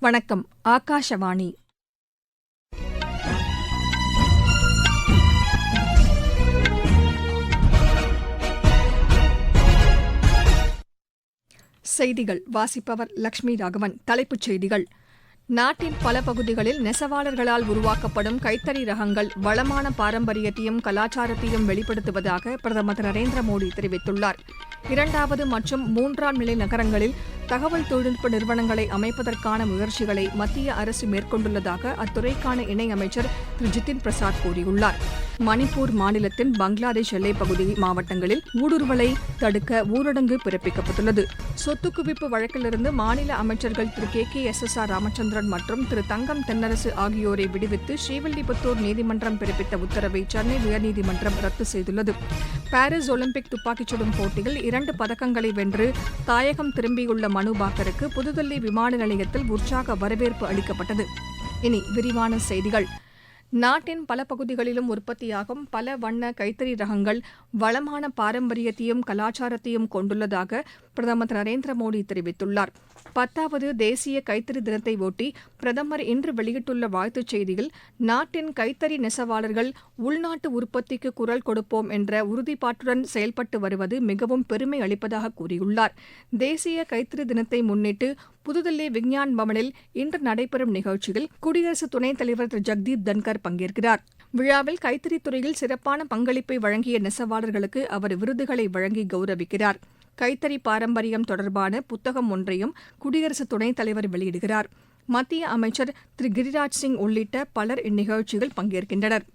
வணக்கம். ஆகாஷவாணி. செய்திகள் வாசிப்பவர் லட்சுமி ராகவன். தலைப்புச் செய்திகள். நாட்டின் பல பகுதிகளில் நெசவாளர்களால் உருவாக்கப்படும் கைத்தறி ரகங்கள் வளமான பாரம்பரியத்தையும் கலாச்சாரத்தையும் வெளிப்படுத்துவதாக பிரதமர் திரு நரேந்திர மோடி தெரிவித்துள்ளார். 2வது மற்றும் 3ஆம் நிலை நகரங்களில் தகவல் தொழில்நுட்ப நிறுவனங்களை அமைப்பதற்கான முயற்சிகளை மத்திய அரசு மேற்கொண்டுள்ளதாக அத்துறைக்கான இணையமைச்சர் திரு ஜிதின் பிரசாத் கூறியுள்ளார். மணிப்பூர் மாநிலத்தின் பங்களாதேஷ் எல்லைப்பகுதி மாவட்டங்களில் ஊடுருவலை தடுக்க ஊரடங்கு பிறப்பிக்கப்பட்டுள்ளது. சொத்து குவிப்பு வழக்கிலிருந்து மாநில அமைச்சர்கள் திரு KKSSR ராமச்சந்திரன் மற்றும் திரு தங்கம் தென்னரசு ஆகியோரை விடுவித்து ஸ்ரீவில்லிபுத்தூர் நீதிமன்றம் பிறப்பித்த உத்தரவை சென்னை உயர்நீதிமன்றம் ரத்து செய்துள்ளது. பாரிஸ் ஒலிம்பிக் துப்பாக்கிச் சுடும் போட்டியில் 2 பதக்கங்களை வென்று தாயகம் திரும்பியுள்ள மனு பாக்கருக்கு புதுதில்லி விமான நிலையத்தில் உற்சாக வரவேற்பு அளிக்கப்பட்டது. இனி விரிவான செய்திகள். நாட்டின் பல பகுதிகளிலும் உற்பத்தியாகும் பல வண்ண கைத்தறி ரகங்கள் வளமான பாரம்பரியத்தையும் கலாச்சாரத்தையும் கொண்டுள்ளதாக பிரதமர் திரு நரேந்திர மோடி தெரிவித்துள்ளார். 10வது தேசிய கைத்தறி தினத்தை ஒட்டி பிரதமர் இன்று வெளியிட்டுள்ள வாழ்த்துச் செய்தியில், நாட்டின் கைத்தறி நெசவாளர்கள் உள்நாட்டு உற்பத்திக்கு குரல் கொடுப்போம் என்ற உறுதிப்பாட்டுடன் செயல்பட்டு வருவது மிகவும் பெருமை அளிப்பதாக கூறியுள்ளார். தேசிய கைத்தறி தினத்தை முன்னிட்டு புதுதில்லி விஞ்ஞான் பவனில் இன்று நடைபெறும் நிகழ்ச்சியில் குடியரசு துணைத் தலைவர் திரு ஜெகதீப் தன்கர் பங்கேற்கிறார். விழாவில் கைத்தறித் துறையில் சிறப்பான பங்களிப்பை வழங்கிய நெசவாளர்களுக்கு அவர் விருதுகளை வழங்கி கௌரவிக்கிறார். கைத்தறி பாரம்பரியம் தொடர்பான புத்தகம் ஒன்றையும் குடியரசு துணைத் தலைவர் வெளியிடுகிறார். மத்திய அமைச்சர் திரு கிரிராஜ் சிங் உள்ளிட்ட பலர் இந்நிகழ்ச்சியில் பங்கேற்கின்றனர்.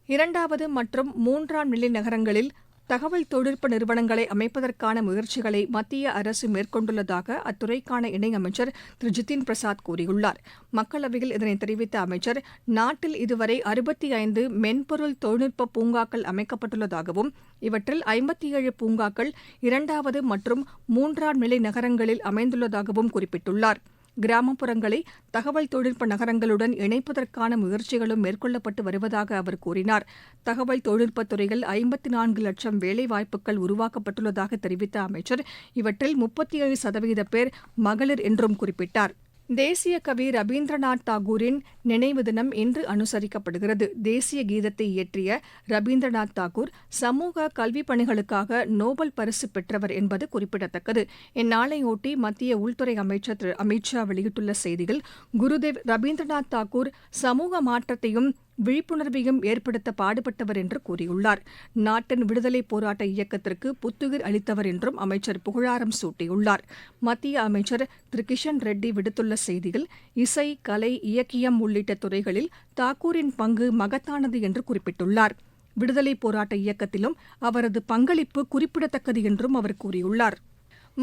2வது மற்றும் 3ஆம் நிலை நகரங்களில் தகவல் தொழில்நுட்ப நிறுவனங்களை அமைப்பதற்கான முயற்சிகளை மத்திய அரசு மேற்கொண்டுள்ளதாக அத்துறைக்கான இணையமைச்சர் திரு ஜிதின் பிரசாத் கூறியுள்ளார். மக்களவையில் இதனை தெரிவித்த அமைச்சர், நாட்டில் இதுவரை 65 மென்பொருள் தொழில்நுட்ப பூங்காக்கள் அமைக்கப்பட்டுள்ளதாகவும் இவற்றில் 57 பூங்காக்கள் 2வது மற்றும் 3ஆம் நிலை நகரங்களில் அமைந்துள்ளதாகவும் குறிப்பிட்டுள்ளார். கிராமப்புறங்களை தகவல் தொழில்நுட்ப நகரங்களுடன் இணைப்பதற்கான முயற்சிகளும் மேற்கொள்ளப்பட்டு வருவதாக அவர் கூறினார். தகவல் தொழில்நுட்பத் துறையில் 54 லட்சம் வேலைவாய்ப்புகள் உருவாக்கப்பட்டுள்ளதாக தெரிவித்த அமைச்சர், இவற்றில் 37% பேர் மகளிர் என்றும் குறிப்பிட்டார். தேசிய கவி ரவீந்திரநாத் தாகூரின் நினைவு தினம் இன்று அனுசரிக்கப்படுகிறது. தேசிய கீதத்தை இயற்றிய ரவீந்திரநாத் தாகூர் சமூக கல்விப் பணிகளுக்காக நோபல் பரிசு பெற்றவர் என்பது குறிப்பிடத்தக்கது. இந்நாளையொட்டி மத்திய உள்துறை அமைச்சர் திரு அமித் ஷா வெளியிட்டுள்ள செய்தியில், குருதேவ் ரவீந்திரநாத் தாகூர் சமூக மாற்றத்தையும் விழிப்புணர்வையும் ஏற்படுத்த பாடுபட்டவர் என்று கூறியுள்ளார். நாட்டின் விடுதலைப் போராட்ட இயக்கத்திற்கு புத்துயிர் அளித்தவர் என்றும் அமைச்சர் புகழாரம் சூட்டியுள்ளார். மத்திய அமைச்சர் திரு கிஷன் ரெட்டி விடுத்துள்ள செய்தியில், இசை, கலை, இலக்கியம் உள்ளிட்ட துறைகளில் தாக்கூரின் பங்கு மகத்தானது என்று குறிப்பிட்டுள்ளார். விடுதலைப் போராட்ட இயக்கத்திலும் அவரது பங்களிப்பு குறிப்பிடத்தக்கது என்றும் அவர் கூறியுள்ளார்.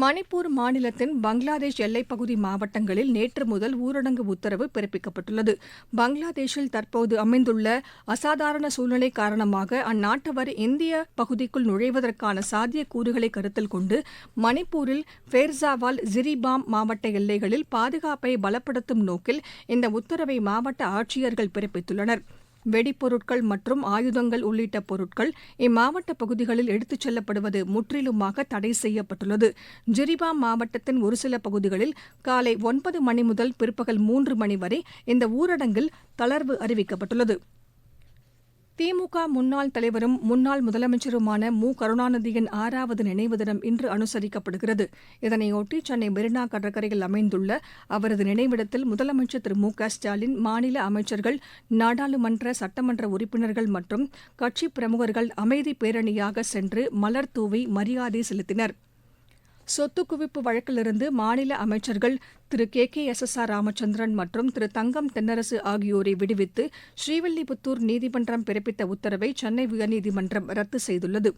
மணிப்பூர் மாநிலத்தின் பங்களாதேஷ் எல்லைப்பகுதி மாவட்டங்களில் நேற்று முதல் ஊரடங்கு உத்தரவு பிறப்பிக்கப்பட்டுள்ளது. பங்களாதேஷில் தற்போது அமைந்துள்ள அசாதாரண சூழ்நிலை காரணமாக அந்நாட்டவர் இந்திய பகுதிக்குள் நுழைவதற்கான சாத்தியக்கூறுகளை கருத்தில் கொண்டு மணிப்பூரில் ஃபேர்சாவால், ஜிரிபாம் மாவட்ட எல்லைகளில் பாதுகாப்பை பலப்படுத்தும் நோக்கில் இந்த உத்தரவை மாவட்ட ஆட்சியர்கள் பிறப்பித்துள்ளனர். வெடிப்பொருட்கள் மற்றும் ஆயுதங்கள் உள்ளிட்ட பொருட்கள் இம்மாவட்ட பகுதிகளில் எடுத்துச் செல்லப்படுவது முற்றிலுமாக தடை செய்யப்பட்டுள்ளது. ஜிரிபாம் மாவட்டத்தின் ஒரு சில பகுதிகளில் காலை 9 மணி முதல் பிற்பகல் 3 மணி வரை இந்த ஊரடங்கில் தளர்வு அறிவிக்கப்பட்டுள்ளது. திமுக முன்னாள் தலைவரும் முன்னாள் முதலமைச்சருமான கருணாநிதியின் 6வது நினைவு தினம் இன்று அனுசரிக்கப்படுகிறது. இதனையொட்டி சென்னை மெரினா கடற்கரையில் அமைந்துள்ள அவரது நினைவிடத்தில் முதலமைச்சர் திரு ஸ்டாலின், மாநில அமைச்சர்கள், நாடாளுமன்ற, சட்டமன்ற உறுப்பினர்கள் மற்றும் கட்சிப் பிரமுகர்கள் அமைதி பேரணியாக சென்று மலர் தூவி மரியாதை செலுத்தினர். சொத்து குவிப்பு வழக்கிலிருந்து மாநில அமைச்சர்கள் திரு KKSSR ராமச்சந்திரன் மற்றும் திரு தங்கம் தென்னரசு ஆகியோரை விடுவித்து ஸ்ரீவில்லிபுத்தூர் நீதிமன்றம் பிறப்பித்த உத்தரவை சென்னை உயர்நீதிமன்றம் ரத்து செய்துள்ளது.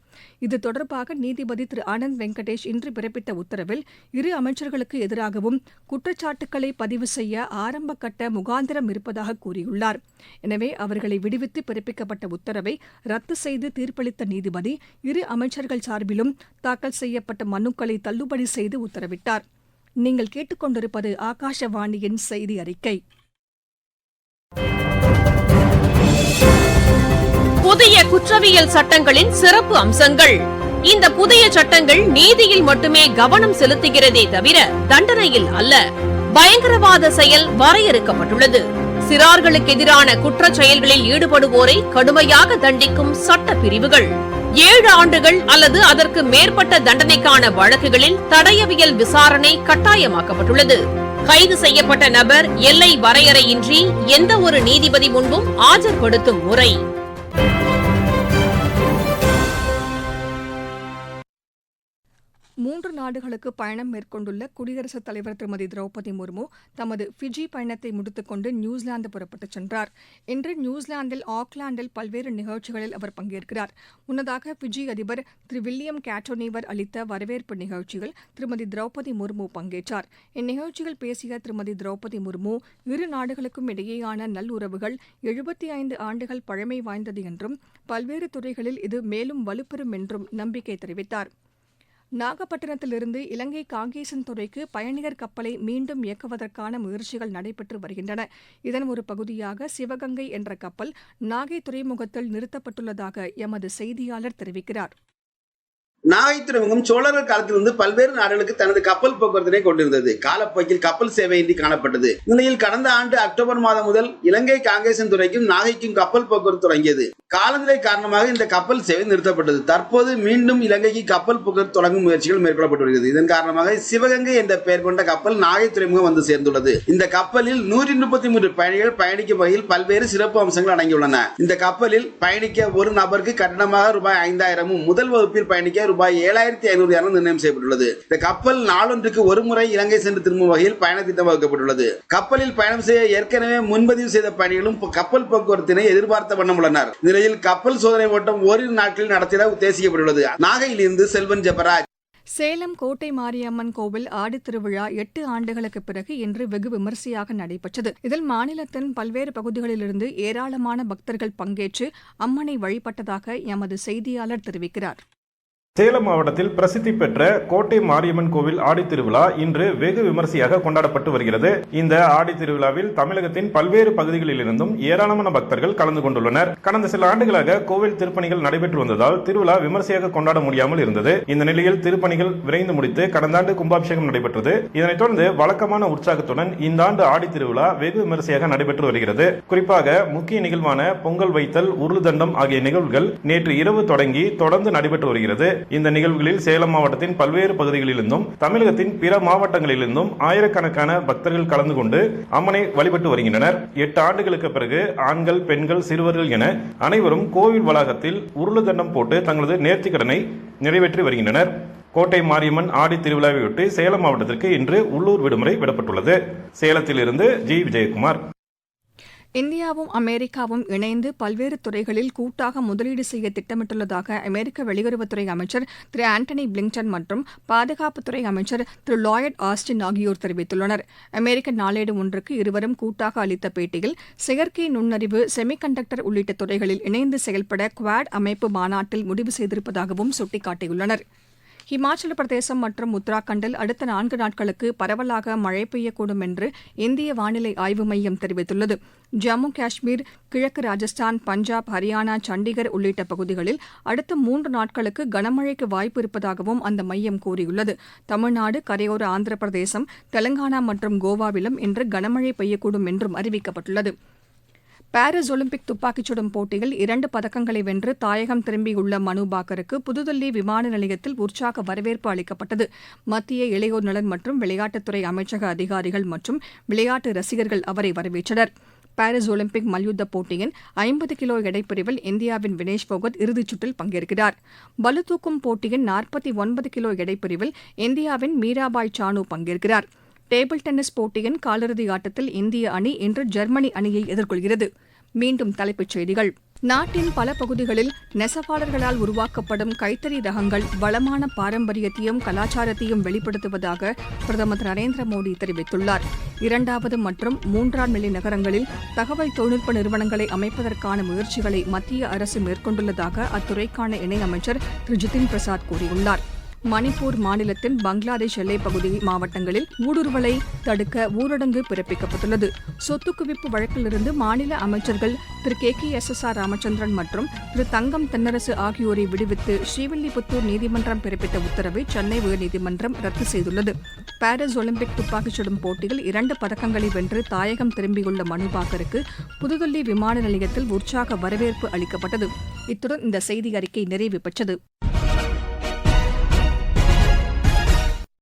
இது தொடர்பாக நீதிபதி திரு ஆனந்த் வெங்கடேஷ் இன்று பிறப்பித்த உத்தரவில், இரு அமைச்சர்களுக்கு எதிராகவும் குற்றச்சாட்டுக்களை பதிவு செய்ய ஆரம்ப கட்ட முகாந்திரம் இருப்பதாக கூறியுள்ளார். எனவே அவர்களை விடுவித்து பிறப்பிக்கப்பட்ட உத்தரவை ரத்து செய்து தீர்ப்பளித்த நீதிபதி, இரு அமைச்சர்கள் சார்பிலும் தாக்கல் செய்யப்பட்ட மனுக்களை தள்ளுபடி செய்து உத்தரவிட்டார். நீங்கள் கேட்டுக்கொண்டிருப்பது ஆகாஷவாணியின் செய்தி அறிக்கை. புதிய குற்றவியல் சட்டங்களின் சிறப்பு அம்சங்கள். இந்த புதிய சட்டங்கள் நீதியில் மட்டுமே கவனம் செலுத்துகிறதே தவிர தண்டனையில் அல்ல. பயங்கரவாத செயல் வரையறுக்கப்பட்டுள்ளது. சிறார்களுக்கு எதிரான குற்றச் செயல்களில் ஈடுபடுவோரை கடுமையாக தண்டிக்கும் சட்ட பிரிவுகள், 7 ஆண்டுகள் அல்லது அதற்கு மேற்பட்ட தண்டனைக்கான வழக்குகளில் தடயவியல் விசாரணை கட்டாயமாக்கப்பட்டுள்ளது. கைது செய்யப்பட்ட நபர் எல்லை வரையறையின்றி எந்த ஒரு நீதிபதி முன்பும் ஆஜர்படுத்தும் முறை. மூன்று நாடுகளுக்கு பயணம் மேற்கொண்டுள்ள குடியரசுத் தலைவர் திருமதி திரௌபதி முர்மு தமது ஃபிஜி பயணத்தை முடித்துக் கொண்டு நியூசிலாந்து புறப்பட்டுச் சென்றார். இன்று நியூசிலாந்தில் ஆக்லாந்தில் பல்வேறு நிகழ்ச்சிகளில் அவர் பங்கேற்கிறார். முன்னதாக ஃபிஜி அதிபர் திரு வில்லியம் கேட்டோனிவர் அளித்த வரவேற்பு நிகழ்ச்சியில் திருமதி திரௌபதி முர்மு பங்கேற்றார். இந்நிகழ்ச்சியில் பேசிய திருமதி திரௌபதி முர்மு, இரு நாடுகளுக்கும் இடையேயான நல்லுறவுகள் 75 ஆண்டுகள் பழமை வாய்ந்தது என்றும் பல்வேறு துறைகளில் இது மேலும் வலுப்பெறும் என்றும் நம்பிக்கை தெரிவித்தார். நாகப்பட்டினத்திலிருந்து இலங்கை காங்கேசன் துறைக்கு பயணியர் கப்பலை மீண்டும் இயக்குவதற்கான முயற்சிகள் நடைபெற்று வருகின்றன. இதன் ஒரு பகுதியாக சிவகங்கை என்ற கப்பல் நாகை துறைமுகத்தில் நிறுத்தப்பட்டுள்ளதாக எமது செய்தியாளர் தெரிவிக்கிறார். நாகை துறைமுகம் சோழர்கள் காலத்திலிருந்து பல்வேறு நாடுகளுக்கு தனது கப்பல் போக்குவரத்தினை கொண்டிருந்தது. காலப்போக்கில் கப்பல் சேவையின்றி காணப்பட்டது. இந்நிலையில் கடந்த ஆண்டு அக்டோபர் மாதம் முதல் இலங்கை காங்கேசன் துறைக்கும் நாகைக்கும் கப்பல் போக்குவரத்து தொடங்கியது. காலநிலை காரணமாக இந்த கப்பல் சேவை நிறுத்தப்பட்டது. தற்போது மீண்டும் இலங்கைக்கு கப்பல் போக்குவரத்து தொடங்கும் முயற்சிகள் மேற்கொள்ளப்பட்டு வருகிறது. இதன் காரணமாக சிவகங்கை என்ற பெயர் கொண்ட கப்பல் நாகை துறைமுகம் வந்து சேர்ந்துள்ளது. இந்த கப்பலில் 133 பயணிகள் பயணிக்கும் வகையில் பல்வேறு சிறப்பு அம்சங்கள் அடங்கியுள்ளன. இந்த கப்பலில் பயணிக்க ஒரு நபருக்கு கட்டணமாக ரூபாய் 5000 முதல் வகுப்பில் பயணிக்க ரூபாய் 7500 நிர்ணயம் செய்யப்பட்டுள்ளது. இந்த கப்பல் நாளொன்றுக்கு ஒரு முறை இலங்கை சென்று திரும்பும் வகையில் பயண திட்டம் வகுக்கப்பட்டுள்ளது. கப்பலில் பயணம் செய்ய ஏற்கனவே முன்பதிவு செய்த பயணிகளும் கப்பல் போக்குவரத்தினை எதிர்பார்த்த வண்ணம் உள்ளனர். நிலையில் கப்பல் சோதனை ஓட்டம் ஓரிரு நாட்களில் நடத்திட உத்தேசிக்கப்பட்டுள்ளது. நாகையிலிருந்து செல்வன் ஜெபராஜ். சேலம் கோட்டை மாரியம்மன் கோவில் ஆடித்திருவிழா 8 ஆண்டுகளுக்கு பிறகு இன்று வெகு விமரிசையாக நடைபெற்றது. இதில் மாநிலத்தின் பல்வேறு பகுதிகளிலிருந்து ஏராளமான பக்தர்கள் பங்கேற்று அம்மனை வழிபட்டதாக எமது செய்தியாளர் தெரிவிக்கிறார். சேலம் மாவட்டத்தில் பிரசித்தி பெற்ற கோட்டை மாரியம்மன் கோவில் ஆடித்திருவிழா இன்று வெகு விமரிசையாக கொண்டாடப்பட்டு வருகிறது. இந்த ஆடித்திருவிழாவில் தமிழகத்தின் பல்வேறு பகுதிகளில் இருந்தும் ஏராளமான பக்தர்கள் கலந்து கொண்டுள்ளனர். கடந்த சில ஆண்டுகளாக கோவில் திருப்பணிகள் நடைபெற்று வந்ததால் திருவிழா விமரிசையாக கொண்டாட முடியாமல் இருந்தது. இந்த நிலையில் திருப்பணிகள் விரைந்து முடித்து கடந்த ஆண்டு கும்பாபிஷேகம் நடைபெற்றது. இதனைத் தொடர்ந்து வழக்கமான உற்சாகத்துடன் இந்த ஆண்டு ஆடித்திருவிழா வெகு விமரிசையாக நடைபெற்று வருகிறது. குறிப்பாக முக்கிய நிகழ்வான பொங்கல் வைத்தல், உருளுதண்டம் ஆகிய நிகழ்வுகள் நேற்று இரவு தொடங்கி தொடர்ந்து நடைபெற்று வருகிறது. இந்த நிகழ்வுகளில் சேலம் மாவட்டத்தின் பல்வேறு பகுதிகளிலிருந்தும் தமிழகத்தின் பிற மாவட்டங்களிலிருந்தும் ஆயிரக்கணக்கான பக்தர்கள் கலந்து கொண்டு அம்மனை வழிபட்டு வருகின்றனர். 8 ஆண்டுகளுக்கு பிறகு ஆண்கள், பெண்கள், சிறுவர்கள் என அனைவரும் கோவில் வளாகத்தில் உருளுதண்டம் போட்டு தங்களது நேர்த்திக்கடனை நிறைவேற்றி வருகின்றனர். கோட்டை மாரியம்மன் ஆடி திருவிழாவையொட்டி சேலம் மாவட்டத்திற்கு இன்று உள்ளூர் விடுமுறை விடப்பட்டுள்ளது. சேலத்திலிருந்து ஜி. விஜயகுமார். இந்தியாவும் அமெரிக்காவும் இணைந்து பல்வேறு துறைகளில் கூட்டாக முதலீடு செய்ய திட்டமிட்டுள்ளதாக அமெரிக்க வெளியுறவுத்துறை அமைச்சர் திரு ஆண்டனி பிளிங்டன் மற்றும் பாதுகாப்புத்துறை அமைச்சர் திரு லாய்ட் ஆஸ்டின் ஆகியோர் தெரிவித்துள்ளனர். அமெரிக்க நாளேடு ஒன்றுக்கு இருவரும் கூட்டாக அளித்த பேட்டியில் செயற்கை நுண்ணறிவு, செமிகண்டக்டர் உள்ளிட்ட துறைகளில் இணைந்து செயல்பட குவாட் அமைப்பு மாநாட்டில் முடிவு செய்திருப்பதாகவும் சுட்டிக்காட்டியுள்ளனர். ஹிமாச்சல பிரதேசம் மற்றும் உத்தராகண்டில் அடுத்த 4 நாட்களுக்கு பரவலாக மழை பெய்யக்கூடும் என்று இந்திய வானிலை ஆய்வு மையம் தெரிவித்துள்ளது. ஜம்மு காஷ்மீர், கிழக்கு ராஜஸ்தான், பஞ்சாப், ஹரியானா, சண்டிகர் உள்ளிட்ட பகுதிகளில் அடுத்த 3 நாட்களுக்கு கனமழைக்கு வாய்ப்பு இருப்பதாகவும் அந்த மையம் கூறியுள்ளது. தமிழ்நாடு, கரையோர ஆந்திர பிரதேசம், தெலங்கானா மற்றும் கோவாவிலும் இன்று கனமழை பெய்யக்கூடும் என்றும் அறிவிக்கப்பட்டுள்ளது. பாரிஸ் ஒலிம்பிக் துப்பாக்கிச் சுடும் போட்டியில் 2 பதக்கங்களை வென்று தாயகம் திரும்பியுள்ள மனு பாக்கருக்கு புதுதில்லி விமான நிலையத்தில் உற்சாக வரவேற்பு அளிக்கப்பட்டது. மத்திய இளையோர் நலன் மற்றும் விளையாட்டுத்துறை அமைச்சக அதிகாரிகள் மற்றும் விளையாட்டு ரசிகர்கள் அவரை வரவேற்றனர். பாரிஸ் ஒலிம்பிக் மல்யுத்த போட்டியின் 50 கிலோ எடைப்பிரிவில் இந்தியாவின் வினேஷ் போகத் இறுதிச் சுற்றில் பங்கேற்கிறார். பளுதூக்கும் போட்டியின் 49 கிலோ எடைப்பிரிவில் இந்தியாவின் மீராபாய் சானு பங்கேற்கிறார். டேபிள் டென்னிஸ் போட்டியின் காலிறுதி ஆட்டத்தில் இந்திய அணி இன்று ஜெர்மனி அணியை எதிர்கொள்கிறது. மீண்டும் தலைப்புச் செய்திகள். நாட்டின் பல பகுதிகளில் நெசவாளர்களால் உருவாக்கப்படும் கைத்தறி ரகங்கள் வளமான பாரம்பரியத்தையும் கலாச்சாரத்தையும் வெளிப்படுத்துவதாக பிரதமர் திரு நரேந்திர மோடி தெரிவித்துள்ளார். 2வது மற்றும் 3ஆம் நிலை நகரங்களில் தகவல் தொழில்நுட்ப நிறுவனங்களை அமைப்பதற்கான முயற்சிகளை மத்திய அரசு மேற்கொண்டுள்ளதாக அத்துறைக்கான இணையமைச்சர் திரு ஜிதின் பிரசாத் கூறியுள்ளார். மணிப்பூர் மாநிலத்தின் பங்களாதேஷ் எல்லைப் பகுதி மாவட்டங்களில் ஊடுருவலை தடுக்க ஊரடங்கு பிறப்பிக்கப்பட்டுள்ளது. சொத்து குவிப்பு வழக்கிலிருந்து மாநில அமைச்சர்கள் திரு KKSSR ராமச்சந்திரன் மற்றும் திரு தங்கம் தென்னரசு ஆகியோரை விடுவித்து ஸ்ரீவில்லிபுத்தூர் நீதிமன்றம் பிறப்பித்த உத்தரவை சென்னை உயர்நீதிமன்றம் ரத்து செய்துள்ளது. பாரிஸ் ஒலிம்பிக் துப்பாக்கிச் சுடும் போட்டியில் 2 பதக்கங்களை வென்று தாயகம் திரும்பியுள்ள மனுபாக்கருக்கு புதுதில்லி விமான நிலையத்தில் உற்சாக வரவேற்பு அளிக்கப்பட்டது. இத்துடன் இந்த செய்தி அறிக்கை நிறைவு பெற்றது.